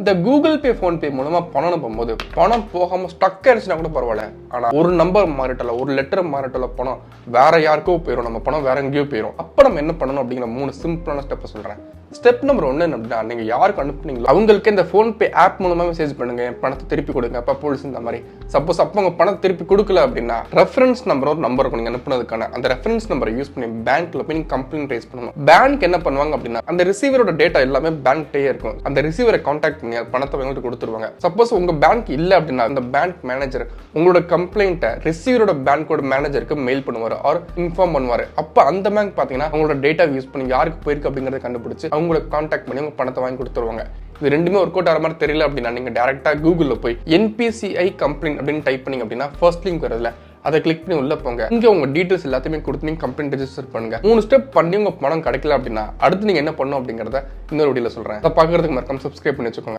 இந்த Google Pay PhonePe மூலமா பணம் அனுப்பும்போது பணம் போகாம ஸ்டக் ஆயிடுச்சுன்னா கூட பரவாயில்ல. ஆனா ஒரு நம்பர் மாறிட்டல, ஒரு லெட்டர் மாறிட்டல, பணம் வேற யாருக்கோ போயிடும், நம்ம பணம் வேற எங்கேயோ போயிடும். அப்ப நம்ம என்ன பண்ணணும் அப்படிங்கிற 3 சிம்பிளான ஸ்டெப் சொல்றேன். ஸ்டெப் நம்பர் 1 என்ன அப்படின்னா, நீங்க யாருக்கு அனுப்புனீங்களோ அவங்களுக்கு இந்த ஃபோன்பே ஆப் மூலமா மெசேஜ் பண்ணுங்க, பணத்தை திருப்பி கொடுங்க, பப்போல்ஸ் இந்த மாதிரி. சப்போஸ் அப்போ உங்க பணத்தை திருப்பி கொடுக்கல அப்படின்னா ரெஃபரன்ஸ் நம்பர் ஒரு நம்பர் இருக்கும், நீங்க அனுப்புனதுக்கான அந்த ரெஃபரன்ஸ் நம்பரை யூஸ் பண்ணி பேங்க்ல போய் நீங்க கம்ப்ளைண்ட் ரைஸ் பண்ணணும். பேங்க் என்ன பண்ணுவாங்க அப்படின்னா, அந்த ரிசீவரோட டேட்டா எல்லாமே பேங்க்டே இருக்கும். அந்த ரிசீவரை கான்டாக்ட் பண்ணி பணத்தை அவங்களுக்கு கொடுத்துருவாங்க. சப்போஸ் உங்க பேங்க் இல்ல அப்படின்னா அந்த பேங்க் மேனேஜர் உங்களோட கம்ப்ளைண்ட்டை ரிசீவரோட பேங்கோட மேனேஜருக்கு மெயில் பண்ணுவாரு ஆர் இன்ஃபார்ம் பண்ணுவாரு. அப்ப அந்த பேங்க் பாத்தீங்கன்னா உங்களோட டேட்டா யூஸ் பண்ணி யாருக்கு போயிருக்கு அப்படிங்கறத கண்டுபிடிச்சு அவங்களை கான்டாக்ட் பண்ணி உங்க பணத்தை வாங்கி கொடுத்துருவாங்க. இது ரெண்டுமே ஒர்க் அவுட் ஆகிற மாதிரி தெரியல அப்படின்னா நீங்க டேரக்டா கூகுள்ல போய் NPCI கம்ப்ளைண்ட் அப்படின்னு டைப் பண்ணீங்க அப்படின்னா ஃபர்ஸ்ட் லிங்க் வருதுல, அதை கிளிக் பண்ணி உள்ள போங்க. இங்க உங்க டீடைல்ஸ் எல்லாத்தையுமே கொடுத்து நீங்க கம்ப்ளைண்ட் ரெஜிஸ்டர் பண்ணுங்க. 3 ஸ்டெப் பண்ணி உங்க பணம் கிடைக்கல அப்படின்னா அடுத்து நீங்க என்ன பண்ணணும் அப்படிங்கறத இன்னொரு வீடியோல சொல்றேன். அதை பாக்குறதுக்கு மறக்காம சப்ஸ்கிரைப் பண்ணி வச்சுக்கோங்க.